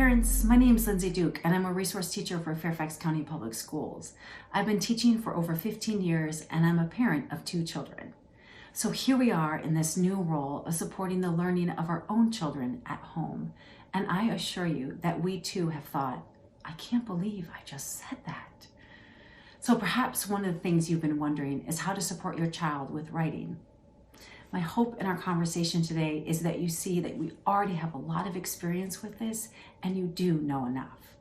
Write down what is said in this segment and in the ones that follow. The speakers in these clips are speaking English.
parents, my name is Lindsay Duke and I'm a resource teacher for Fairfax County Public Schools. I've been teaching for over 15 years and I'm a parent of 2 children. So here we are in this new role of supporting the learning of our own children at home. And I assure you that we too have thought, I can't believe I just said that. So perhaps one of the things you've been wondering is how to support your child with writing. My hope in our conversation today is that you see that we already have a lot of experience with this and you do know enough.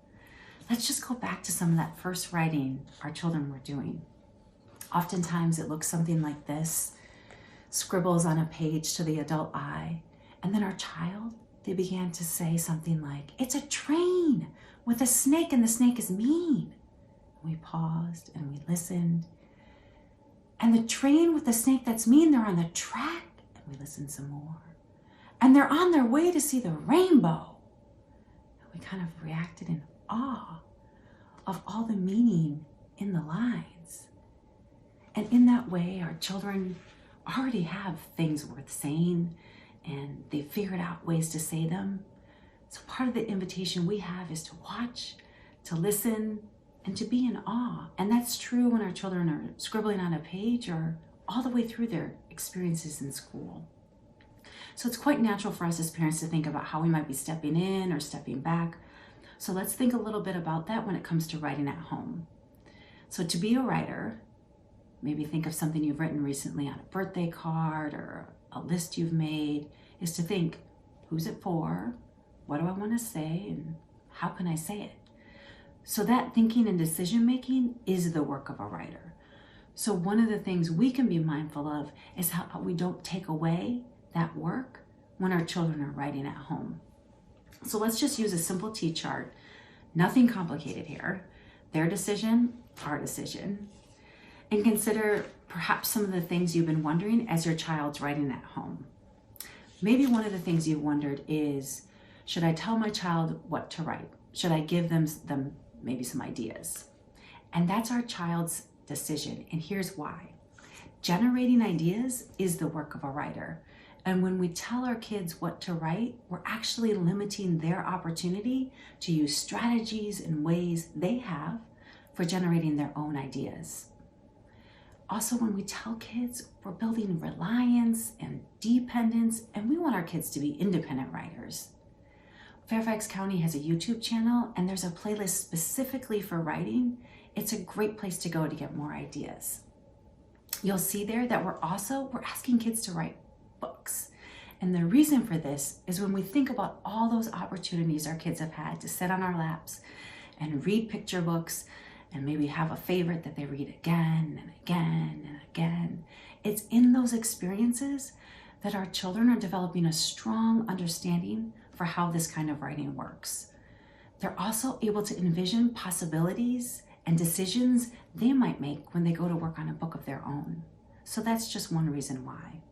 Let's just go back to some of that first writing our children were doing. Oftentimes it looks something like this, scribbles on a page to the adult eye, and then our child, they began to say something like, it's a train with a snake and the snake is mean. We paused and we listened. And the train with the snake that's mean, they're on the track. And we listened some more. And they're on their way to see the rainbow. And we kind of reacted in awe of all the meaning in the lines. And in that way, our children already have things worth saying and they figured out ways to say them. So part of the invitation we have is to watch, to listen, and to be in awe. And that's true when our children are scribbling on a page or all the way through their experiences in school. So it's quite natural for us as parents to think about how we might be stepping in or stepping back. So let's think a little bit about that when it comes to writing at home. So to be a writer, maybe think of something you've written recently on a birthday card or a list you've made, is to think, who's it for? What do I want to say? And how can I say it? So that thinking and decision-making is the work of a writer. So one of the things we can be mindful of is how we don't take away that work when our children are writing at home. So let's just use a simple T-chart, nothing complicated here. Their decision, our decision. And consider perhaps some of the things you've been wondering as your child's writing at home. Maybe one of the things you've wondered is, should I tell my child what to write? Should I give them maybe some ideas? And that's our child's decision. And here's why. Generating ideas is the work of a writer. And when we tell our kids what to write, we're actually limiting their opportunity to use strategies and ways they have for generating their own ideas. Also, when we tell kids, we're building reliance and dependence, and we want our kids to be independent writers. Fairfax County has a YouTube channel and there's a playlist specifically for writing. It's a great place to go to get more ideas. You'll see there that we're asking kids to write books. And the reason for this is when we think about all those opportunities our kids have had to sit on our laps and read picture books and maybe have a favorite that they read again and again and again. It's in those experiences that our children are developing a strong understanding for how this kind of writing works. They're also able to envision possibilities and decisions they might make when they go to work on a book of their own. So that's just one reason why.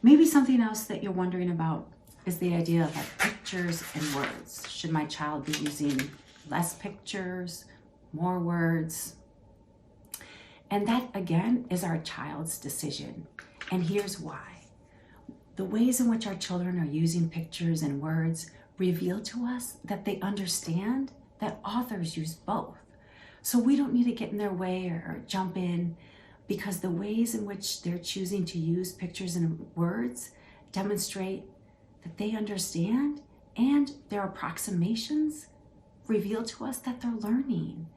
Maybe something else that you're wondering about is the idea of like pictures and words. Should my child be using less pictures, more words? And that again is our child's decision. And here's why. The ways in which our children are using pictures and words reveal to us that they understand that authors use both. So we don't need to get in their way or jump in, because the ways in which they're choosing to use pictures and words demonstrate that they understand, and their approximations reveal to us that they're learning.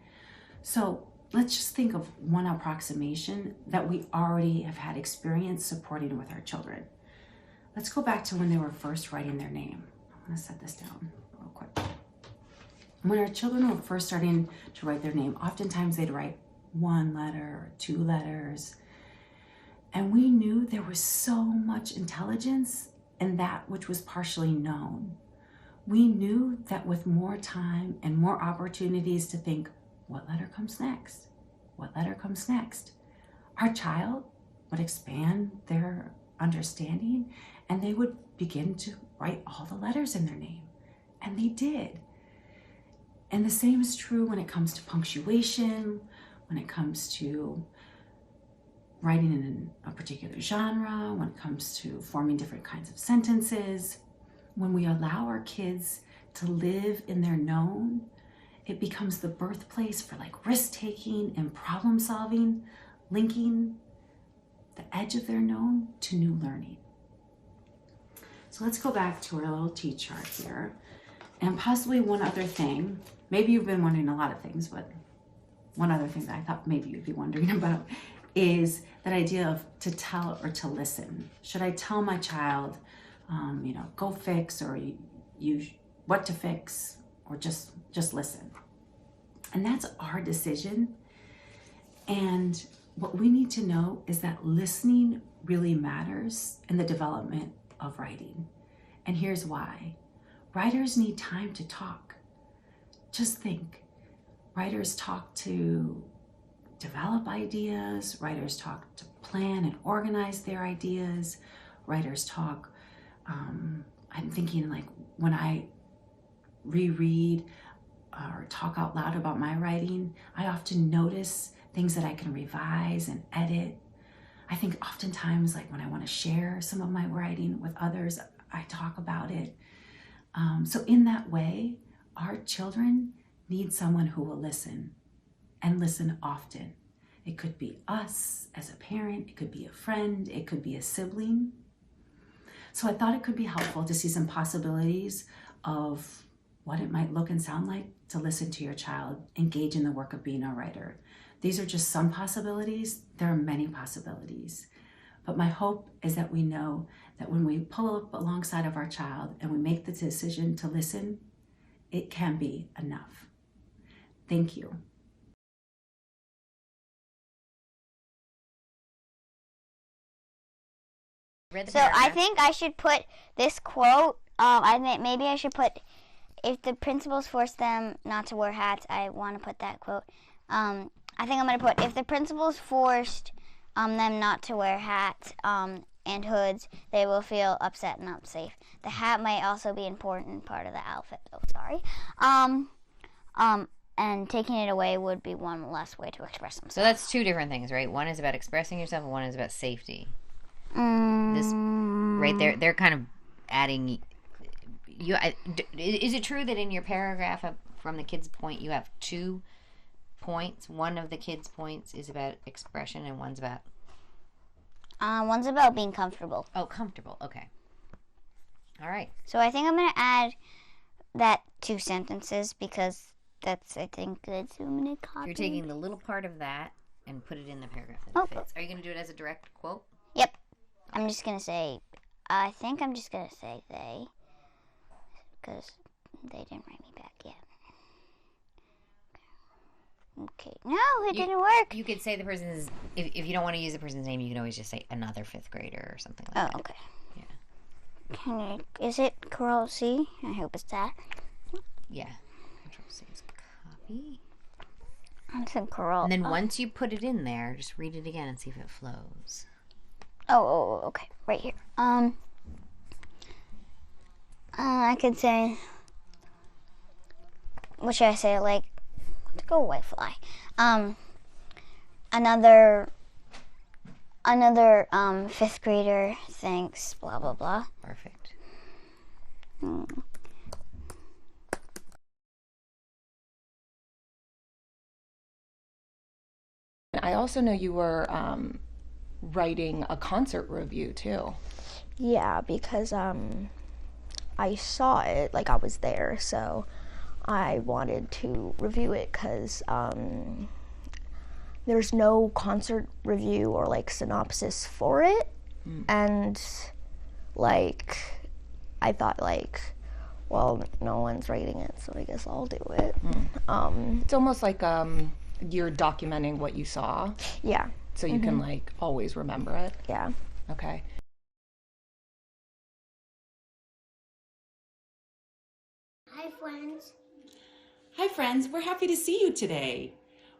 So let's just think of one approximation that we already have had experience supporting with our children. Let's go back to when they were first writing their name. I'm going to set this down real quick. When our children were first starting to write their name, oftentimes they'd write 1 letter or 2 letters. And we knew there was so much intelligence in that which was partially known. We knew that with more time and more opportunities to think, what letter comes next? What letter comes next? Our child would expand their understanding and they would begin to write all the letters in their name. And they did. And the same is true when it comes to punctuation, when it comes to writing in a particular genre, when it comes to forming different kinds of sentences. When we allow our kids to live in their known, it becomes the birthplace for like risk-taking and problem-solving, linking the edge of their known to new learning. So let's go back to our little T chart here. And possibly one other thing, maybe you've been wondering a lot of things, but one other thing that I thought maybe you'd be wondering about is that idea of to tell or to listen. Should I tell my child, go fix, or you what to fix, or just listen? And that's our decision. And what we need to know is that listening really matters in the development of writing. And here's why. Writers need time to talk. Just think, writers talk to develop ideas, writers talk to plan and organize their ideas, writers talk, I'm thinking like when I reread or talk out loud about my writing, I often notice things that I can revise and edit. I think oftentimes like when I want to share some of my writing with others, I talk about it. So in that way, our children need someone who will listen and listen often. It could be us as a parent, it could be a friend, it could be a sibling. So I thought it could be helpful to see some possibilities of what it might look and sound like to listen to your child engage in the work of being a writer. These are just some possibilities. There are many possibilities. But my hope is that we know that when we pull up alongside of our child and we make the decision to listen, it can be enough. Thank you. So I think I should put this quote, maybe I should put, if the principals force them not to wear hats, I want to put that quote. I think I'm going to put, if the principals forced them not to wear hats and hoods, they will feel upset and unsafe. The hat might also be an important part of the outfit. Oh, sorry. And taking it away would be one less way to express themselves. So that's two different things, right? One is about expressing yourself and one is about safety. This right there, they're kind of adding. Is it true that in your paragraph from the kids' point you have 2 points? One of the kids' points is about expression and one's about being comfortable. Oh, comfortable. Okay. All right. So I think I'm going to add that 2 sentences because that's, I think, good. So I'm going to copy. You're taking the little part of that and put it in the paragraph that fits. Are you going to do it as a direct quote? Yep. I'm just going to say, I think I'm just going to say they, because they didn't write me back yet. Okay. No, it didn't work. You could say the person's, if you don't want to use the person's name, you can always just say another 5th grader or something like that. Oh, okay. Yeah. Is it Control C? I hope it's that. Yeah. Control C is copy. It's in Control. And then once you put it in there, just read it again and see if it flows. Oh, okay. Right here. I could say, what should I say? Like, go away, fly. Another 5th grader thinks blah blah blah. Perfect. I also know you were writing a concert review too. Yeah, because I saw it, like I was there, so I wanted to review it because there's no concert review or like synopsis for it, and like I thought like, well, no one's writing it, so I guess I'll do it. It's almost like you're documenting what you saw. Yeah. So you can like always remember it. Yeah. Okay. Hi, friends. Hi friends, we're happy to see you today.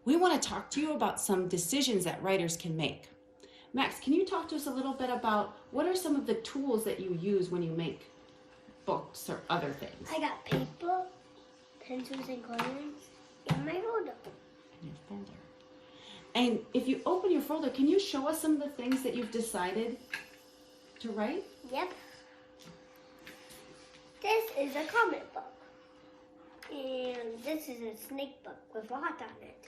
We want to talk to you about some decisions that writers can make. Max, can you talk to us a little bit about what are some of the tools that you use when you make books or other things? I got paper, pencils, and crayons in my folder. In your folder. And if you open your folder, can you show us some of the things that you've decided to write? Yep. This is a comic book. And this is a snake book with a heart on it.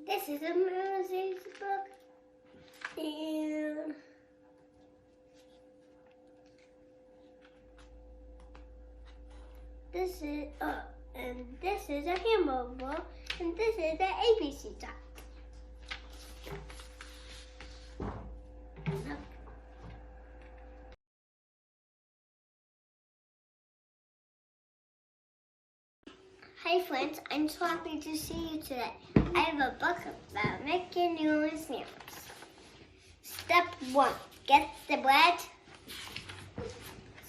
This is a Moses book. And this is a hammer book. And this is the ABC chart. Hi friends, I'm so happy to see you today. I have a book about making new sandwiches. Step 1, get the bread.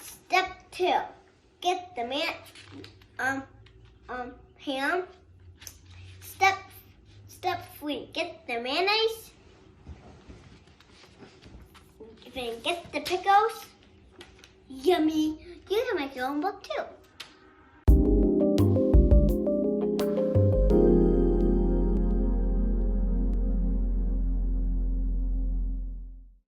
Step 2, get the ham. Step 3, get the mayonnaise. Then get the pickles. Yummy! You can make your own book too.